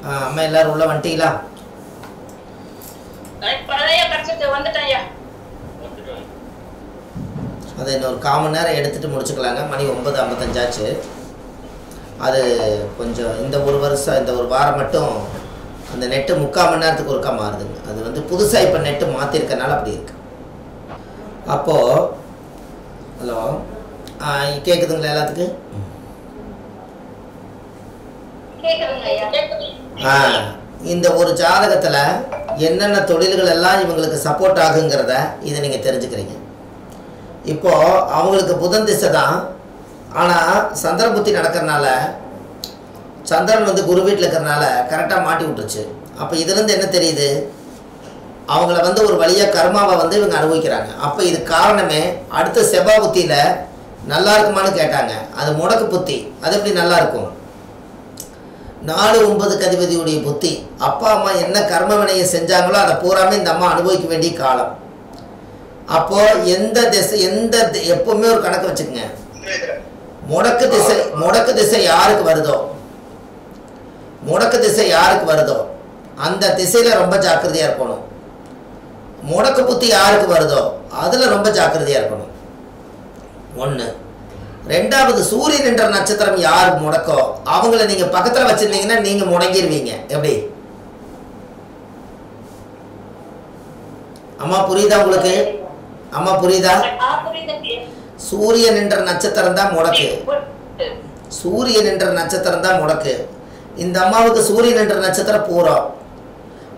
அம்மா எல்லாரும் உள்ள வந்துட்டீங்களா? அதை இன்னொரு 1/4 மணி நேரம் எடுத்துகிட்டு முடிச்சுக்கலாங்க. மணி 9:55 ஆச்சு. அது கொஞ்சம் இந்த ஒரு வருஷம் இந்த ஒரு வாரம் மட்டும் அந்த நெட்டு 3/4 மணி நேரத்துக்கு ஒருக்கா மாறுதுங்க. அது வந்து புதுசாக இப்போ நெட்டு மாற்றிருக்கனால அப்படி இருக்கு. அப்போது ஹலோ கேட்குதுங்களா எல்லாத்துக்கும்? இந்த ஒரு ஜாதகத்தில் என்னென்ன தொழில்கள் எல்லாம் இவங்களுக்கு சப்போர்ட் ஆகுங்கிறத இதை நீங்கள் தெரிஞ்சுக்கிறீங்க. இப்போது அவங்களுக்கு புதன் திசை தான். ஆனால் சந்திர புத்தி நடக்கிறனால சந்திரன் வந்து குரு வீட்டில் இருக்கிறனால கரெக்டாக மாட்டி விட்டுருச்சு. அப்போ இதுலேருந்து என்ன தெரியுது? அவங்கள வந்து ஒரு வழியாக கர்மாவை வந்து இவங்க அனுபவிக்கிறாங்க. அப்போ இது காரணமே அடுத்த செவ்வாய் புத்தியில் நல்லா இருக்குமான்னு கேட்டாங்க. அது முடக்கு புத்தி. அது எப்படி நல்லா இருக்கும்? 4-9 அதிபதியுடைய புத்தி. அப்பா அம்மா என்ன கர்ம வினையை செஞ்சாங்களோ அதை பூராமே இந்த அம்மா அனுபவிக்க வேண்டிய காலம். அப்போது எந்த திசை எப்பவுமே ஒரு கணக்கு வச்சுக்கோங்க. முடக்கு திசை யாருக்கு வருதோ அந்த திசையில் ரொம்ப ஜாக்கிரதையாக இருக்கணும். முடக்கு புத்தி யாருக்கு வருதோ அதில் ரொம்ப ஜாக்கிரதையாக இருக்கணும். 1. 2வது சூரியன் என்ற நட்சத்திரம் யார் முடக்கோ அவங்கள நீங்கள் பக்கத்தில் வச்சுருந்தீங்கன்னா நீங்கள் முடங்கிடுவீங்க. எப்படி அம்மா புரியுதா உங்களுக்கு? அம்மா புரியுதா? சூரியன் என்ற நட்சத்திரம் தான் முடக்கு. சூரியன் என்ற நட்சத்திரம் தான் முடக்கு. இந்த அம்மாவுக்கு சூரியன் என்ற நட்சத்திரம்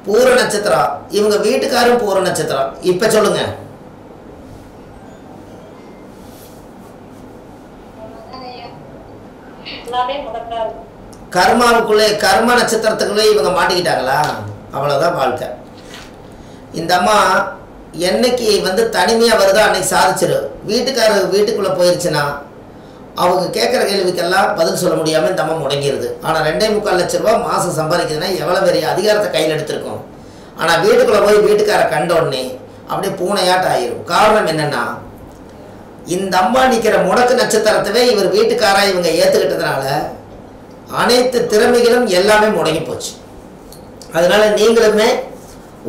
பூர நட்சத்திரம். இவங்க வீட்டுக்காரும் பூர நட்சத்திரம். இப்ப சொல்லுங்க. கர்ம நட்சத்திரத்துக்குள்ளே இவங்க மாட்டிக்கிட்டாங்களா? அவ்வளவுதான் வாழ்க்கை. இந்த அம்மா என்னைக்கு வந்து தனிமையாக வருதோ அன்னைக்கு சாதிச்சிடும். வீட்டுக்குள்ளே போயிருச்சுன்னா அவங்க கேட்குற கேள்விக்கெல்லாம் பதில் சொல்ல முடியாமல் இந்த அம்மா முடங்கிடுது. ஆனால் 2.25 லட்ச ரூபா மாதம் சம்பாதிக்குதுன்னா எவ்வளோ பெரிய அதிகாரத்தை கையில் எடுத்திருக்கோம். ஆனால் வீட்டுக்குள்ளே போய் வீட்டுக்கார கண்டோடனே அப்படியே பூனையாட்டம் ஆயிரும். காரணம் என்னென்னா இந்த அம்மா நிற்கிற முடக்கு நட்சத்திரத்தவே இவர் வீட்டுக்காராக இவங்க ஏற்றுக்கிட்டதுனால அனைத்து திறமைகளும் எல்லாமே முடங்கி போச்சு. அதனால நீங்களுமே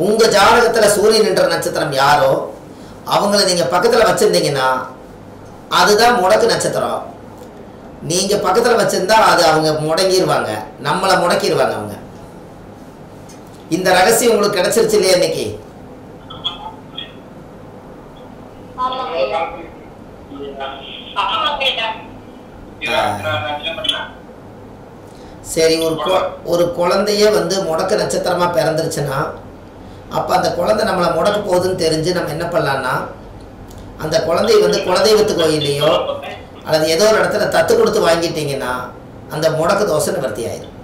உங்கள் ஜாதகத்தில் சூரியன் என்ற நட்சத்திரம் யாரோ அவங்கள நீங்கள் பக்கத்தில் வச்சுருந்தீங்கன்னா அதுதான் முடக்கு நட்சத்திரம். நீங்கள் பக்கத்தில் வச்சுருந்தா அது அவங்க முடங்கிடுவாங்க, நம்மளை முடக்கிடுவாங்க அவங்க. இந்த ரகசியம் உங்களுக்கு கிடைச்சிருச்சு இல்லையா இன்னைக்கு? சரி, ஒரு குழந்தையே வந்து முடக்கு நட்சத்திரமாக பிறந்துருச்சுன்னா அப்போ அந்த குழந்தை நம்மளை முடக்க போகுதுன்னு தெரிஞ்சு நம்ம என்ன பண்ணலான்னா அந்த குழந்தைய வந்து குலதெய்வத்து கோயிலையோ அல்லது ஏதோ ஒரு இடத்துல தத்து கொடுத்து வாங்கிட்டீங்கன்னா அந்த முடக்கு தோசை நிவர்த்தி ஆயிடும்.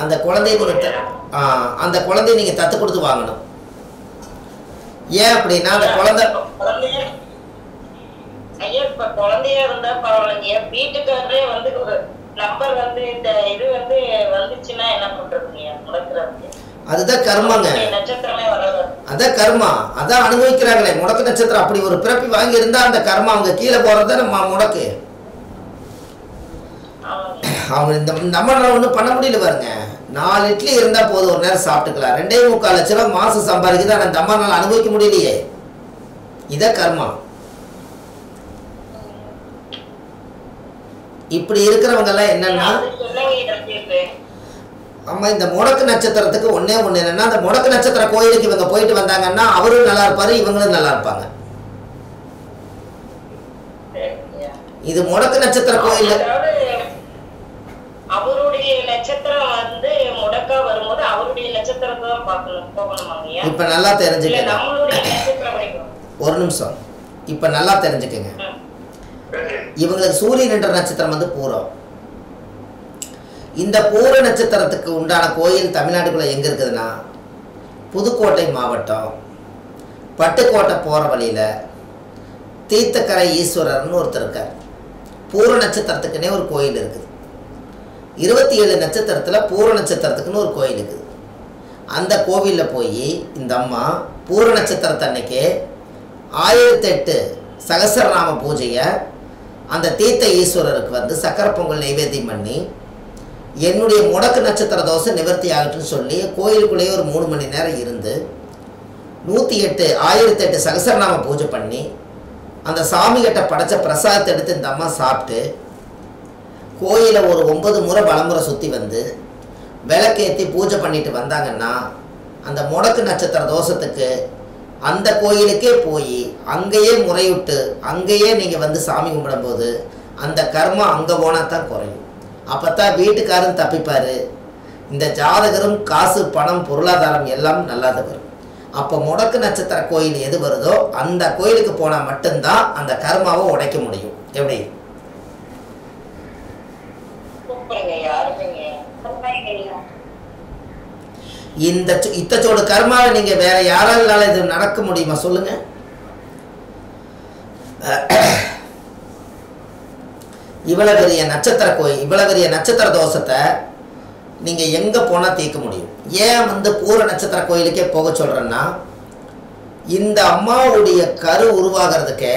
அந்த குழந்தைய நீங்கள் தத்து கொடுத்து வாங்கணும். ஏன் அப்படின்னா அந்த குழந்தையா இருந்தா பரவாயில்லைங்க. வீட்டுக்காரரே வந்து ஒரு நம்பர் வந்து இந்த இது வந்து வந்துச்சுன்னா என்ன பண்றதுங்க? முடக்குறதுக்கு அதுதான் கர்மாங்க. அதான் கர்மா. அதான் அனுபவிக்கிறாங்களே முடக்கு நட்சத்திரம். அப்படி ஒரு பிறப்பி வாங்கி இருந்தா அந்த கர்மா அவங்க கீழே போறத நம்ம முடக்கு. அவங்க இந்த நம்ம ஒன்றும் பண்ண முடியல பாருங்க. 4 இட்லி இருந்தா போதும், ஒரு நேரம் சாப்பிட்டுக்கலாம். 2.25 லட்ச ரூபா மாசம் சம்பாதிக்குது. ஆனால் இந்த அம்மானால அனுபவிக்க முடியலையே. இதான் கர்மா. இப்படி இருக்கிறவங்க எல்லாம் என்னன்னா அம்மா இந்த முடக்கு நட்சத்திரத்துக்கு ஒண்ணே என்னன்னா அந்த முடக்கு நட்சத்திர கோயிலுக்கு இவங்க போயிட்டு வந்தாங்கன்னா அவரும் நல்லா இருப்பாரு, இவங்களும் நல்லா இருப்பாங்க. இது முடக்கு நட்சத்திர கோயில். அவருடைய நட்சத்திரம் வந்து முடக்கா வரும்போது அவருடைய நட்சத்திரத்தை தான் பார்க்கணும். இப்ப நல்லா தெரிஞ்சுக்கங்க. ஒரு நிமிஷம். இப்ப நல்லா தெரிஞ்சுக்கங்க. இவங்களுக்கு சூரியன் என்ற நட்சத்திரம் வந்து பூரம். இந்த பூர நட்சத்திரத்துக்கு உண்டான கோயில் தமிழ்நாட்டுக்குள்ள எங்க இருக்குதுன்னா புதுக்கோட்டை மாவட்டம் பட்டுக்கோட்டை போற வழியில தீர்த்தக்கரை ஈஸ்வரர்னு ஒருத்தர் இருக்கார். பூர நட்சத்திரத்துக்குன்னே ஒரு கோயில் இருக்குது. 27 நட்சத்திரத்துல பூர நட்சத்திரத்துக்குன்னு ஒரு கோயில் இருக்குது. அந்த கோவிலில் போய் இந்த அம்மா பூர நட்சத்திரத்தன்னைக்கு 1008 சகசரநாம பூஜையை அந்த தீர்த்த ஈஸ்வரருக்கு வந்து சக்கரை பொங்கல் நைவேத்தியம் பண்ணி என்னுடைய முடக்கு நட்சத்திர தோசை நிவர்த்தி ஆகட்டும்னு சொல்லி கோயிலுக்குள்ளேயே ஒரு 3 மணி நேரம் இருந்து 1008 சகசரநாம பூஜை பண்ணி அந்த சாமிகிட்ட படைச்ச பிரசாதத்தை எடுத்து இந்த அம்மா சாப்பிட்டு கோயிலை ஒரு 9 முறை பலமுறை சுற்றி வந்து விளக்கேற்றி பூஜை பண்ணிட்டு வந்தாங்கன்னா அந்த முடக்கு நட்சத்திர தோஷத்துக்கு அந்த கோயிலுக்கே போய் அங்கேயே முறையிட்டு அங்கேயே நீங்கள் வந்து சாமி கும்பிடும்போது அந்த கர்மா அங்கே போனால் தான் குறையும். அப்போ தான் வீட்டுக்காரரும் தப்பிப்பார், இந்த ஜாதகரும் காசு பணம் பொருளாதாரம் எல்லாம் நல்லாத வரும். அப்போ முடக்கு நட்சத்திர கோயில் எது வருதோ அந்த கோயிலுக்கு போனால் மட்டும்தான் அந்த கர்மாவை உடைக்க முடியும். எப்படி? இந்த இத்தச்சோடு கர்மாவை நீங்க வேற யாரால இது நடக்க முடியுமா சொல்லுங்க? இவ்வளவு பெரிய நட்சத்திர கோயில், இவ்வளவு பெரிய நட்சத்திர தோஷத்தை நீங்க எங்க போனா தீர்க்க முடியும்? ஏன் வந்து பூர நட்சத்திர கோயிலுக்கே போக சொல்றேன்னா, இந்த அம்மாவுடைய கரு உருவாகிறதுக்கு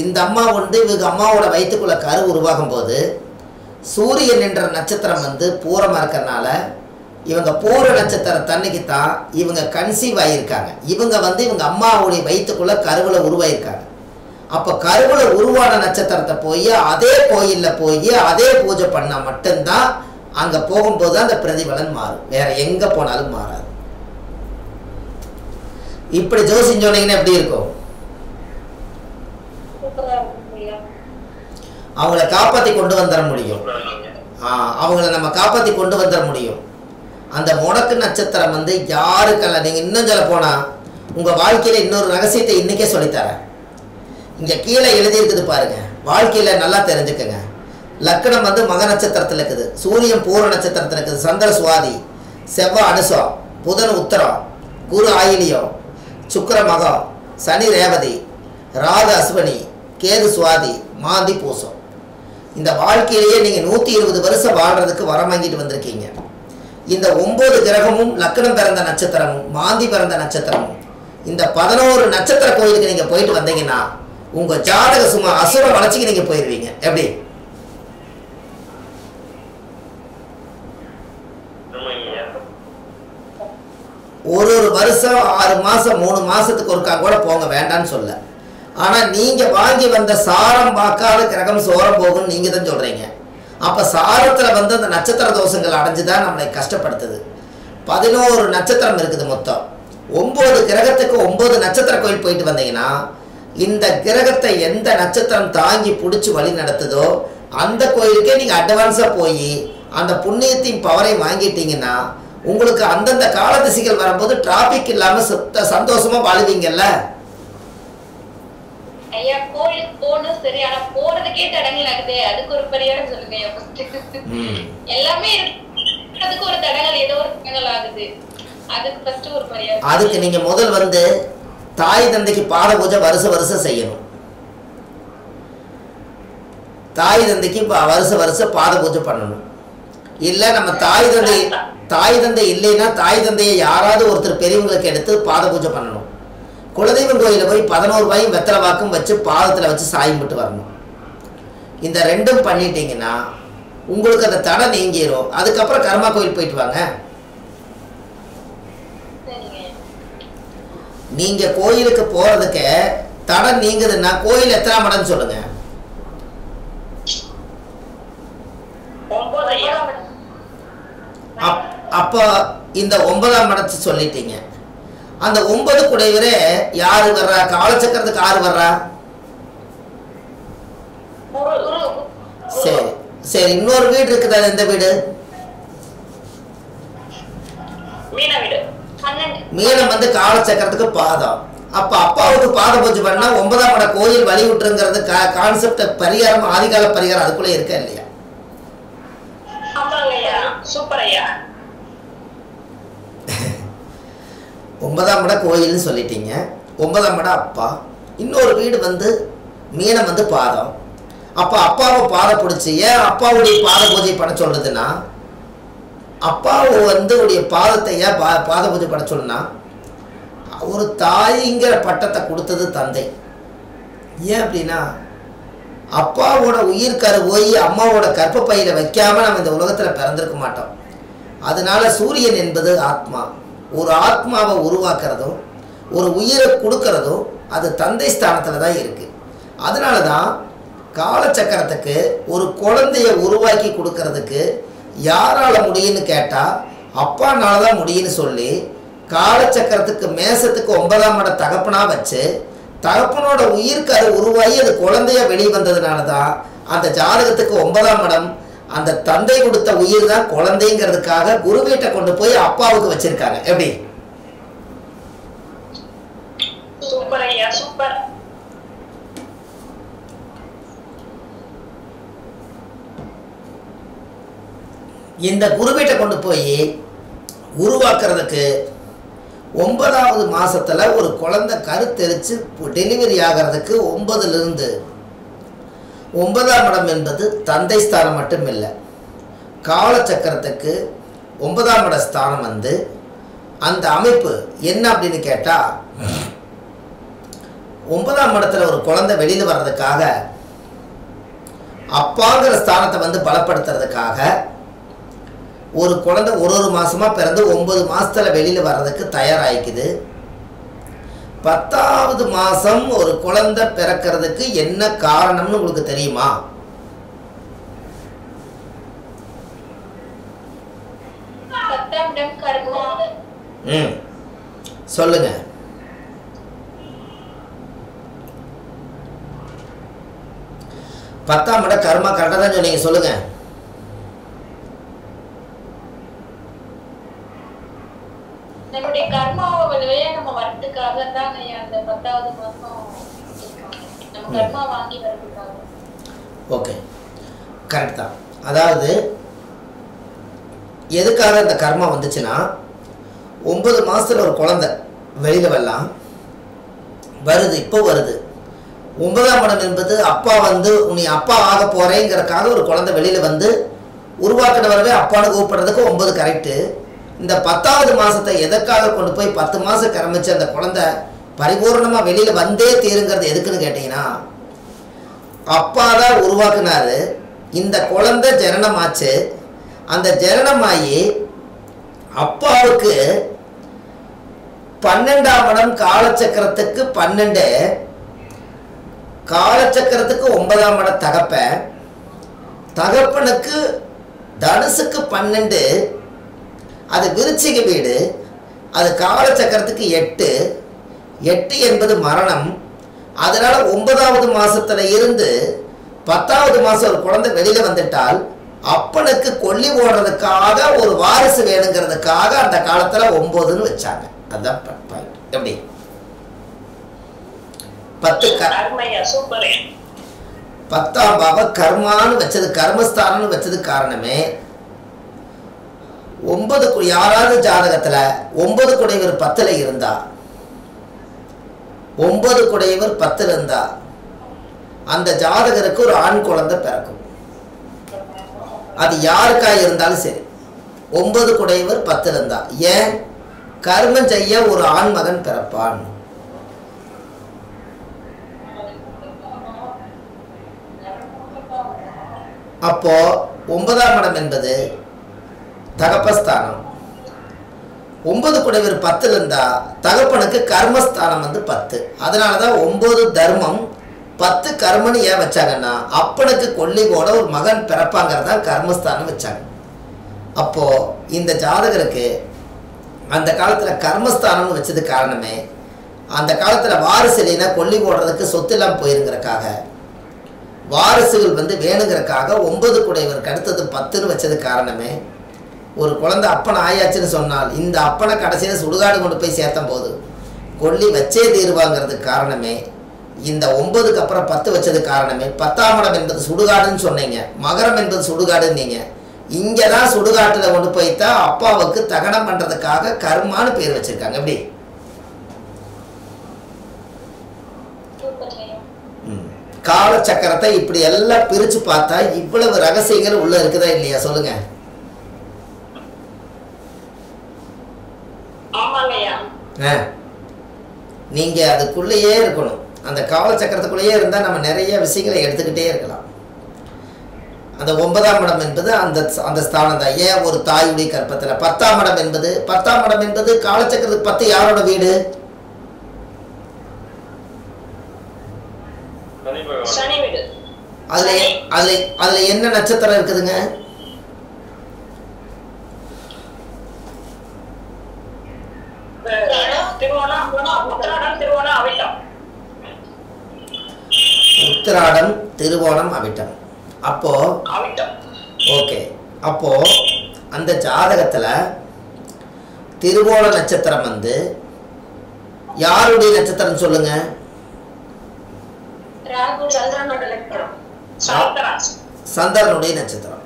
இந்த அம்மா வந்து இவங்க அம்மாவோட வயிற்றுக்குள்ள கரு உருவாகும் போது சூரியன் என்ற நட்சத்திரம் வந்து பூரமாக இருக்கிறனால இவங்க பூர நட்சத்திர தன்னைக்கு தான் இவங்க கன்சீவ் ஆகியிருக்காங்க. இவங்க வந்து இவங்க அம்மாவுடைய வயிற்றுக்குள்ள கருவில் உருவாயிருக்காங்க. அப்போ கருவில் உருவான நட்சத்திரத்தை போய் அதே கோயிலில் போய் அதே பூஜை பண்ணால் மட்டும்தான் அங்கே போகும்போது அந்த பிரதிபலன் மாறும், வேற எங்கே போனாலும் மாறாது. இப்படி ஜோசியம் சொன்னீங்கன்னா எப்படி இருக்கும்? அவங்கள காப்பாற்றி கொண்டு வந்துட முடியும். அவங்கள நம்ம காப்பாற்றி கொண்டு வந்துட முடியும். அந்த முடக்கு நட்சத்திரம் வந்து யாருக்கெல்லாம் நீங்கள் இன்னும் சொல்ல போனால் உங்கள் வாழ்க்கையில் இன்னொரு ரகசியத்தை இன்றைக்கே சொல்லித்தரேன். இங்கே கீழே எழுதியிருக்குது பாருங்க, வாழ்க்கையில் நல்லா தெரிஞ்சுக்கங்க. லக்னம் வந்து மக நட்சத்திரத்தில் இருக்குது, சூரியன் பூர நட்சத்திரத்தில் இருக்குது, சந்திர சுவாதி, செவ்வாய் அனுசம், புதன் உத்தரம், குரு ஆயிலியம், சுக்கிர மகம், சனி ரேவதி, ராகு அஸ்வினி, கேது சுவாதி, மாந்தி பூசம். இந்த வாழ்க்கையிலேயே நீங்கள் 120 வருஷம் வாழ்றதுக்கு வரம் வாங்கிட்டு வந்திருக்கீங்க. இந்த 9 கிரகமும் லக்னம் பிறந்த நட்சத்திரமும் மாந்தி பிறந்த நட்சத்திரமும் இந்த 11 நட்சத்திர கோயிலுக்கு நீங்கள் போயிட்டு வந்தீங்கன்னா உங்கள் ஜாதக சும்மா அசுர வளர்ச்சிக்கு நீங்கள் போயிடுவீங்க. எப்படி? ஒரு வருஷம் 6 மாதம் 3 மாதத்துக்கு ஒருக்கா கூட போங்க, வேண்டான்னு சொல்ல. ஆனால் நீங்கள் வாங்கி வந்த சாரம் பார்க்காத கிரகம் சோரம் போகும்னு நீங்கள் தான் சொல்கிறீங்க. அப்போ சாரத்தில் வந்து அந்த நட்சத்திர தோஷங்கள் அடைஞ்சு தான் நம்மளை கஷ்டப்படுத்துது. 11 நட்சத்திரம் இருக்குது மொத்தம். 9 கிரகத்துக்கு 9 நட்சத்திர கோயில் போயிட்டு வந்தீங்கன்னா இந்த கிரகத்தை எந்த நட்சத்திரம் தாங்கி பிடிச்சி வழி நடத்துதோ அந்த கோயிலுக்கே நீங்கள் அட்வான்ஸாக போய் அந்த புண்ணியத்தின் பவரை வாங்கிட்டீங்கன்னா உங்களுக்கு அந்தந்த கால திசைகள் வரும்போது டிராபிக் இல்லாமல் சந்தோஷமாக வாழுவீங்கல்ல. ஐயா கோயிலுக்கு போகணும் சரி, ஆனா போறதுக்கே தடங்கள் ஆகுது, அதுக்கு ஒரு பரிகாரம் சொல்லுங்க ஐயா. எல்லாமே அதுக்கு ஒரு தடங்கள், ஏதோ ஒரு தடங்கள் ஆகுது, அதுக்கு ஃபர்ஸ்ட் ஒரு பரிகாரம். அதுக்கு நீங்க முதல் வந்து தாய் தந்தைக்கு பாத பூஜை வருஷம் செய்யணும். தாய் தந்தைக்கு வருஷம் பாத பூஜை பண்ணணும். இல்ல நம்ம தாய் தந்தை இல்லைன்னா தாய் தந்தையை யாராவது ஒருத்தர் பெரியவங்களுக்கு எடுத்து பாத பூஜை பண்ணணும். குலதெய்வம் கோயிலில் போய் 11 ரூபாயும் வெத்தலை வாக்கும் வச்சு பாதத்தில் வச்சு சாயம் விட்டு வரணும். இந்த ரெண்டும் பண்ணிட்டீங்கன்னா உங்களுக்கு அந்த தடை நீங்கிரும். அதுக்கப்புறம் கர்மா கோயில் போயிட்டு வாங்க. நீங்க கோயிலுக்கு போறதுக்கு தடை நீங்குதுன்னா கோயில் எத்தனை மடம்னு சொல்லுங்க. அப்போ இந்த 9ஆம் மடத்தை சொல்லிட்டீங்க. அந்த 9 குடைவரே யாரு வர்றா? காலச்சக்கரத்துக்கு யாரு வர்றா? சரி சரி, இன்னொரு வீடு இருக்குது, அது எந்த வீடு? மீனம் வந்து காலச்சக்கரத்துக்கு பாதம். அப்ப அப்பாவுக்கு பாத பூஜை பண்ணா 9ஆம் மட கோயில் வழி விட்டுருங்கிறது கான்செப்ட் பரிகாரம், ஆதிகால பரிகாரம் அதுக்குள்ள இருக்க இல்லையா? சூப்பர் ஐயா. 9ஆம் மட கோயில்னு சொல்லிட்டீங்க. 9ஆம் மட அப்பா. இன்னொரு வீடு வந்து மீனம் வந்து பாதம். அப்போ அப்பாவை பாதை பிடிச்சி ஏன் அப்பாவுடைய பாத பூஜை பண்ண சொல்றதுன்னா, அப்பாவை வந்து உடைய பாதத்தை ஏன் பாத பூஜை பண்ண சொல்லுன்னா, ஒரு தாய்ங்கிற பட்டத்தை கொடுத்தது தந்தை. ஏன் அப்படின்னா அப்பாவோட உயிர் கரு போய் அம்மாவோட கற்பப்பையில வைக்காம நம்ம இந்த உலகத்துல பிறந்திருக்க மாட்டோம். அதனால சூரியன் என்பது ஆத்மா. ஒரு ஆத்மாவை உருவாக்குறதும் ஒரு உயிரை கொடுக்கறதும் அது தந்தை ஸ்தானத்துல தான் இருக்கு. அதனால தான் காலச்சக்கரத்துக்கு ஒரு குழந்தைய உருவாக்கி கொடுக்கறதுக்கு யாரால முடியும்னு கேட்டா அப்பானால தான் முடியும்னு சொல்லி காலச்சக்கரத்துக்கு மேசத்துக்கு 9ஆம் இட தகப்பனா வச்சு தகப்பனோட உயிர்க்கரு உருவாகி அது குழந்தைய வெளியே வந்ததுனால தான் அந்த ஜாதகத்துக்கு 9ஆம் இடம் அந்த தந்தை கொடுத்த உயிர் தான் குழந்தைங்கிறதுக்காக குரு வீட்டை கொண்டு போய் அப்பாவுக்கு வச்சிருக்காங்க. எப்படி? சூப்பர் ஐயா, சூப்பர். இந்த குரு வீட்டை கொண்டு போய் உருவாக்குறதுக்கு 9வது மாசத்துல ஒரு குழந்தை கருத்தெரிச்சு டெலிவரி ஆகிறதுக்கு 9லிருந்து 9ஆம் இடம் என்பது தந்தை ஸ்தானம் மட்டும் இல்லை. காலச்சக்கரத்துக்கு 9ஆம் இட ஸ்தானம் வந்து அந்த அமைப்பு என்ன அப்படின்னு கேட்டா 9ஆம் இடத்துல ஒரு குழந்தை வெளியில் வர்றதுக்காக அப்பாங்கிற ஸ்தானத்தை வந்து பலப்படுத்துறதுக்காக ஒரு குழந்தை ஒரு மாசமா பிறந்து 9 மாசத்துல வெளியில வர்றதுக்கு தயாராகிக்குது. 10வது மாசம் ஒரு குழந்தை பிறக்கிறதுக்கு என்ன காரணம்னு உங்களுக்கு தெரியுமா? சொல்லுங்க. பத்தாம் இடம் கர்மா. கரெக்டா தான் சொன்னீங்க. சொல்லுங்க. நம்முடைய கர்மாவை நம்ம வரதுக்காக தான் அந்த 10வது மாசம் நம்ம கர்மா வாங்கி வரதுக்காக. ஓகே, கரெக்ட் தான். அதாவது எதுக்காக இந்த கர்மா வந்துச்சுன்னா 9 மாசத்துல ஒரு குழந்தை வெளியில வரலாம் வருது. இப்போ வருது 9ஆம் இடம் என்பது அப்பா வந்து நீ அப்பா ஆக போறேங்கிறதுக்காக ஒரு குழந்தை வெளியில வந்து உருவாக்கினவரவே அப்பான்னு கூப்பிடுறதுக்கு 9 கரெக்டு. இந்த 10வது மாசத்தை எதற்காக கொண்டு போய் 10 மாசம் கரமிச்சு அந்த குழந்தை பரிபூர்ணமா வெளியில வந்தே தீருங்கிறது எதுக்குன்னு கேட்டீங்கன்னா அப்பா தான் உருவாக்குனாரு. இந்த குழந்தை ஜனனமாச்சு. அந்த ஜனனமாயி அப்பாவுக்கு 12ஆம் இடம் காலச்சக்கரத்துக்கு 12, காலச்சக்கரத்துக்கு 9ஆம் இடம் தகப்பன், தகப்பனுக்கு தனுசுக்கு 12, அது விருச்சிக வீடு, அது காலச்சக்கரத்துக்கு 8, 8 என்பது மரணம். அதனால 9வது மாசத்துல இருந்து 10வது மாசம் ஒரு குழந்தை வெளியில வந்துட்டால் அப்பனுக்கு கொல்லி போடுறதுக்காக ஒரு வாரிசு வேணுங்கிறதுக்காக அந்த காலத்துல 9ன்னு வச்சாங்க. அதுதான் பாயிண்ட். எப்படி 10ஆம் பாவ கர்மான்னு வச்சது, கர்மஸ்தானம்னு வச்சது காரணமே 9 யாராவது ஜாதகத்துல 9 குடையவர் 10ல இருந்தா 9 குடையவர் 10ல இருந்தா அந்த ஜாதகருக்கு ஒரு ஆண் குழந்தை பிறக்கும். அது யாருக்கா இருந்தாலும் சரி. 9 குடையவர் 10ல இருந்தா ஏன் கர்மம் செய்ய ஒரு ஆண் மகன் பிறப்பான். அப்போ 9ஆம் இடம் என்பது தகப்பஸ்தானம். 9 குடைவர் 10ல இருந்தா தகப்பனுக்கு கர்மஸ்தானம் வந்து 10. அதனாலதான் 9 தர்மம் 10 கர்மன்னு ஏன் வச்சாங்கன்னா அப்பனுக்கு கொல்லி போட ஒரு மகன் பிறப்பாங்கிறதா கர்மஸ்தானம் வச்சாங்க. அப்போ இந்த ஜாதகருக்கு அந்த காலத்துல கர்மஸ்தானம்னு வச்சது காரணமே அந்த காலத்துல வாரிசு இல்லைன்னா கொல்லி போடுறதுக்கு சொத்து இல்லாமல் போயிருங்கிறக்காக வாரிசுகள் வந்து வேணுங்கிறக்காக 9 குடைவருக்கு அடுத்தது 10ன்னு வச்சது காரணமே ஒரு குழந்தை அப்பன் ஆயாச்சுன்னு சொன்னால் இந்த அப்பனை கடைசியில் சுடுகாடு கொண்டு போய் சேர்த்தும் போது கொல்லி வச்சே தீருவாங்கிறதுக்கு காரணமே இந்த 9க்கு அப்புறம் 10 வச்சது காரணமே. 10ஆம் இடம் என்பது சுடுகாடுன்னு சொன்னீங்க, மகரம் என்பது சுடுகாடுன்னீங்க. இங்கே தான் சுடுகாட்டில் கொண்டு போய்த்தான் அப்பாவுக்கு தகனம் பண்ணுறதுக்காக கர்மான்னு பேர் வச்சிருக்காங்க. எப்படி காலச்சக்கரத்தை இப்படி எல்லாம் பிரிச்சு பார்த்தா இவ்வளவு ரகசியங்கள் உள்ள இருக்குதா இல்லையா? சொல்லுங்க. நீங்க அதுக்குள்ளேயே இருக்கணும். அந்த காலச்சக்கரத்துக்குள்ளேயே இருந்தால் நம்ம நிறைய விஷயங்களை எடுத்துக்கிட்டே இருக்கலாம். அந்த 9ஆம் இடம் என்பது அந்த ஸ்தானம் தான். ஏன் ஒரு தாயுடைய கற்பத்தில் 10ஆம் இடம் என்பது காலச்சக்கரத்துக்கு 10 யாரோட வீடு? சனி வீடு. அதுல என்ன நட்சத்திரம் இருக்குதுங்க? உத்திராடம், திருவோணம், அவிட்டம். அப்போ ஓகே, அப்போ அந்த ஜாதகத்துல திருவோண நட்சத்திரம் வந்து யாருடைய நட்சத்திரம் சொல்லுங்க? சந்திரனுடைய நட்சத்திரம்.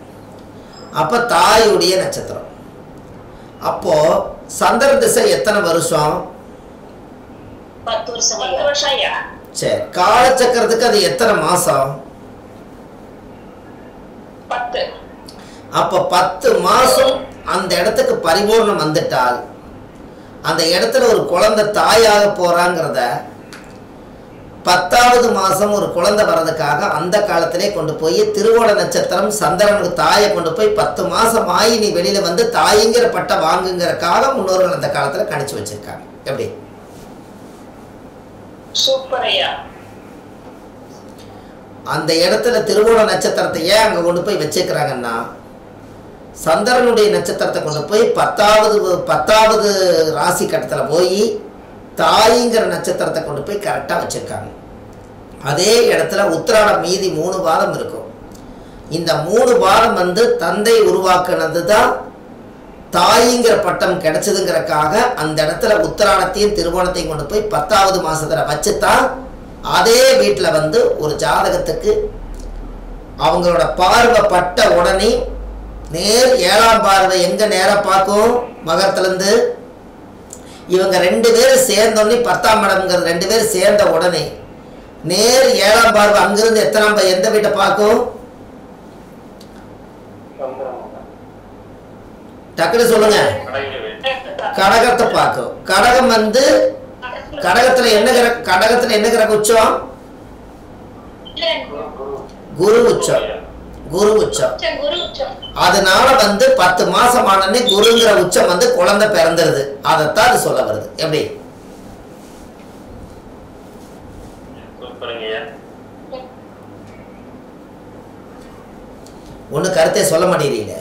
அப்ப தாயுடைய நட்சத்திரம். அப்போ சந்திர திசை எத்தனை வருஷம்? 10 வருஷம். சரி, காலச்சக்கரத்துக்கு அது எத்தனை மாசம்? 10. அப்ப 10 மாசம் அந்த இடத்துக்கு பரிபூர்ணம் வந்துட்டால் அந்த இடத்துல ஒரு குழந்தை தாயாக போறாங்கிறத 10வது மாசம் ஒரு குழந்தை வர்றதுக்காக அந்த காலத்திலே கொண்டு போய் திருவோண நட்சத்திரம் சந்திரனுக்கு தாயை கொண்டு போய் 10 மாசம் ஆகி நீ வெளியில வந்து தாய்ங்கிற பட்டை வாங்குங்கிறக்காக முன்னோர்கள் அந்த காலத்துல கணிச்சு வச்சிருக்காங்க. எப்படி? சூப்பர் ஐயா. அந்த இடத்துல திருவோண நட்சத்திரத்தை ஏன் அங்க கொண்டு போய் வச்சிருக்கிறாங்கன்னா சந்திரனுடைய நட்சத்திரத்தை கொண்டு போய் 10வது ராசி கட்டத்துல போய் தாய்ங்கிற நட்சத்திரத்தை கொண்டு போய் கரெக்டா வச்சிருக்காங்க. அதே இடத்துல உத்திராடம் மீதி 3 வாரம் இருக்கும். இந்த 3 வாரம் வந்து தந்தை உருவாக்குனது தான் தாய்ங்கிற பட்டம் கிடைச்சதுங்கிறக்காக அந்த இடத்துல உத்திராடத்தையும் திருவோணத்தையும் கொண்டு போய் 10வது மாசத்துல வச்சுதான் அதே வீட்டில் வந்து ஒரு ஜாதகத்துக்கு அவங்களோட பார்வை பட்ட உடனே நேர் 7ஆம் பார்வை எங்க நேர பார்க்கும்? மகரத்துலேருந்து. இவங்க 2 பேரும் சேர்ந்தோடனே 10ஆம் இடம்ங்கிறது 2 பேரும் சேர்ந்த உடனே நேர் 7ஆம் பார்வை அங்கிருந்து எந்த வீட்டை பார்க்கும்? டக்குனு சொல்லுங்க. கடகத்தை பார்க்கும். கடகம் வந்து கடகத்துல என்ன கிரகம் உச்சம்? குரு உச்சம். அதனால வந்து 10 மாசம் ஆனே குருங்கிற உச்சம் வந்து குழந்தை பிறந்துருது. அதைத்தான் அது சொல்ல வருது. எப்படி? ஒண்ணு கருத்தை சொல்ல மாட்டேங்கிறீங்க.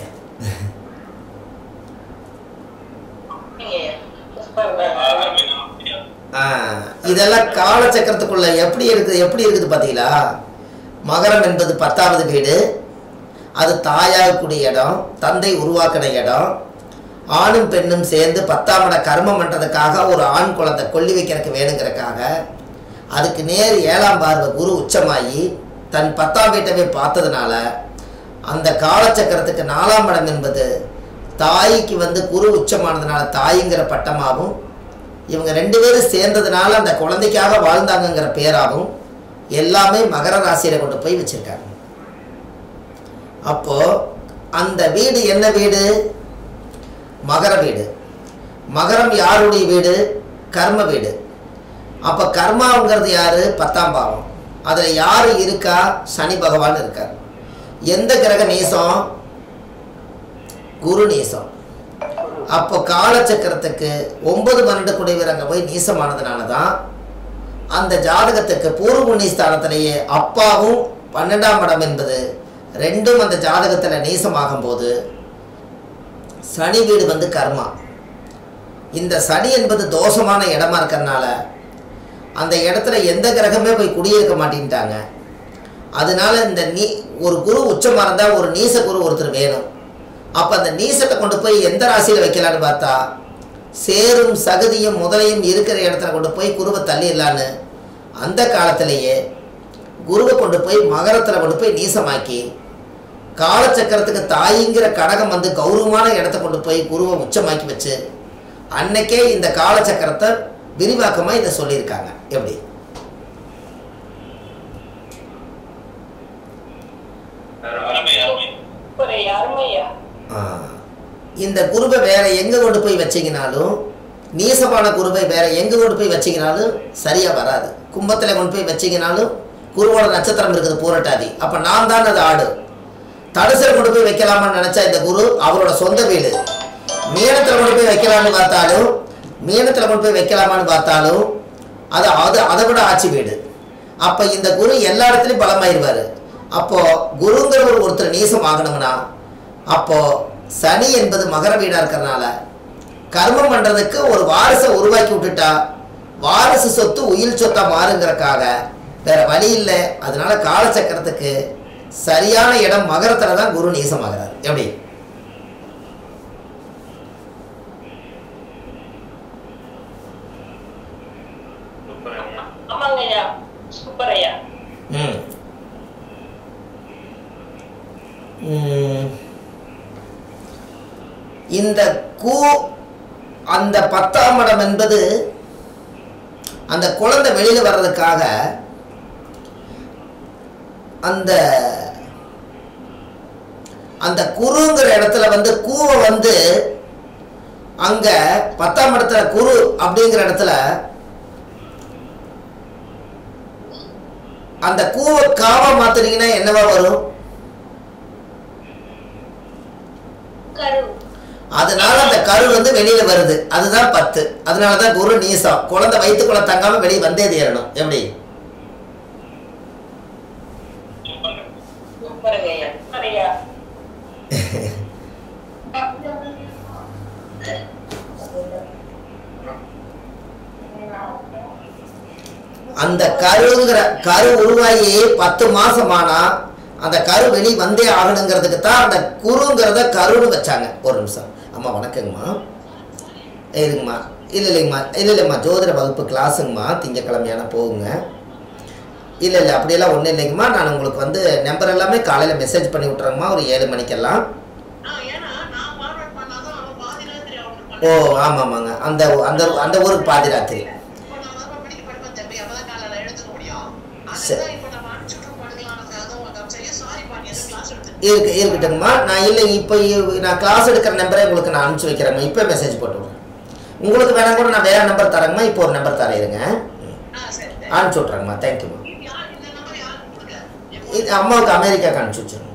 இதெல்லாம் காலச்சக்கரத்துக்குள்ள எப்படி இருக்குது பாத்தீங்களா? மகரம் என்பது 10வது வீடு. அது தாயாகக்கூடிய இடம், தந்தை உருவாக்கின இடம். ஆணும் பெண்ணும் சேர்ந்து 10ஆம் இட கர்மம் பண்றதுக்காக ஒரு ஆண் குழந்தை கொல்லி வைக்கிறதுக்கு வேணுங்கிறதுக்காக அதுக்கு நேர் 7ஆம் பார்வை குரு உச்சமாகி தன் 10ஆம் வீட்டவே பார்த்ததுனால அந்த காலச்சக்கரத்துக்கு 4ஆம் இடம் என்பது தாய்க்கு வந்து குரு உச்சமானதுனால தாய்ங்கிற பட்டமாகவும் இவங்க 2 பேரும் சேர்ந்ததுனால அந்த குழந்தைக்காக வாழ்ந்தாங்கிற பேராகவும் எல்லாமே மகர ராசியில கொண்டு போய் வச்சிருக்காங்க. அப்போ அந்த வீடு என்ன வீடு? மகர வீடு. மகரம் யாருடைய வீடு? கர்ம வீடு. அப்ப கர்மாங்கிறது யாரு? 10ஆம் பாவம். அதுல யாரு இருக்கா? சனி பகவான் இருக்கார். எந்த கிரக நேசம்? குரு நேசம். அப்போ காலச்சக்கரத்துக்கு 9 12 குடைவர் அங்கே போய் நீசமானதுனால தான் அந்த ஜாதகத்துக்கு பூர்வ புண்ணிய ஸ்தானத்திலேயே அப்பாவும் 12ஆம் இடம் என்பது 2ம் அந்த ஜாதகத்தில் நீசமாகும் போது சனி வீடு வந்து கர்மா. இந்த சனி என்பது தோஷமான இடமா இருக்கிறதுனால அந்த இடத்துல எந்த கிரகமே போய் குடியிருக்க மாட்டேன்ட்டாங்க. அதனால இந்த ஒரு குரு உச்சமாக இருந்தால் ஒரு நீச குரு ஒருத்தர் வேணும். அப்போ அந்த நீசத்தை கொண்டு போய் எந்த ராசியில் வைக்கலான்னு பார்த்தா சேரும் சகதியும் முதலையும் இருக்கிற இடத்துல கொண்டு போய் குருவை தள்ளிடலான்னு அந்த காலத்திலேயே குருவை கொண்டு போய் மகரத்தில் கொண்டு போய் நீசமாக்கி காலச்சக்கரத்துக்கு தாய்ங்கிற கடகம் வந்து கௌரவமான இடத்த கொண்டு போய் குருவை உச்சமாக்கி வச்சு அன்னைக்கே இந்த காலச்சக்கரத்தை விரிவாக்கமாக இதை சொல்லியிருக்காங்க. எப்படி? இந்த குருவை வேற எங்க கொண்டு போய் வச்சீங்கனாலும் நீசமான குருவை வேற எங்க கொண்டு போய் வச்சீங்கனாலும் சரியா வராது. கும்பத்தில் கொண்டு போய் வச்சிங்கனாலும் குருவோட நட்சத்திரம் இருக்குது பூரட்டாதி, அப்போ நான் தான் அது ஆடு. தனுசில் கொண்டு போய் வைக்கலாமான்னு நினச்சா இந்த குரு அவரோட சொந்த வீடு. மீனத்தில் கொண்டு போய் வைக்கலான்னு பார்த்தாலும் அது அதை விட ஆட்சி வீடு. அப்போ இந்த குரு எல்லா இடத்துலையும் பலமாயிருவார். அப்போது குருங்கிற ஒருத்தர் நீசம் ஆகணும்னா அப்போது சனி என்பது மகர வீடாக இருக்கிறதுனால கர்மம் பண்ணுறதுக்கு ஒரு வாரிசை உருவாக்கி விட்டுட்டா வாரிசு சொத்து உயிர் சொத்தாக மாறுங்கிறக்காக வேற வழி இல்லை. அதனால காலச்சக்கரத்துக்கு சரியான இடம் மகரத்தில் தான் குரு நீசமாகிறார். எப்படி? இந்த அந்த 10ஆம் இடம் என்பது அந்த குழந்தை வெளியில வர்றதுக்காக அந்த குருங்கிற இடத்துல கூவை அங்க 10ஆம் இடத்துல குரு அப்படிங்கிற இடத்துல அந்த கூவை காவா மாத்துனீங்கன்னா என்னவா வரும்? அதனால அந்த கரு வெளியில வருது, அதுதான் 10. அதனாலதான் குரு நீசம். குழந்தை வயிற்றுக்குள்ள தங்காம வெளியே வந்தே தேரணும். எப்படி? அந்த கரு உருவாகி 10 மாசமானா அந்த கரு வெளி வந்தே ஆகணுங்கிறதுக்கு தான் அந்த குருங்கிறத கருன்னு வச்சாங்க. ஒரு நிமிஷம் அம்மா, வணக்கங்கம்மா. இருக்குங்கம்மா. இல்லைம்மா ஜோதிட வகுப்பு கிளாஸுங்கம்மா, திங்கக்கிழமையான போகுங்க. இல்லை அப்படியெல்லாம் ஒன்றும் இல்லைங்கம்மா. நான் உங்களுக்கு நம்பர் எல்லாமே காலையில் மெசேஜ் பண்ணி விட்றேங்கம்மா, ஒரு 7 மணிக்கெல்லாம். ஓ ஆமாம்மாங்க, அந்த அந்த அந்த ஊருக்கு பாதி ராத்திரி. இருக்கட்டுங்கம்மா. நான் இல்லை, இப்போ நான் கிளாஸ் எடுக்கிற நம்பரை உங்களுக்கு நான் அனுப்பிச்சி வைக்கிறேங்கம்மா. இப்போ மெசேஜ் போட்டு விட்றேன். உங்களுக்கு வேணா கூட நான் வேறு நம்பர் தரேங்கம்மா. இப்போ ஒரு நம்பர் தரேருங்க, அனுப்பிச்சி விட்றேங்கம்மா. தேங்க்யூம்மா. இது அம்மாவுக்கு அமெரிக்காவுக்கு அனுப்பிச்சி வச்சுருங்க.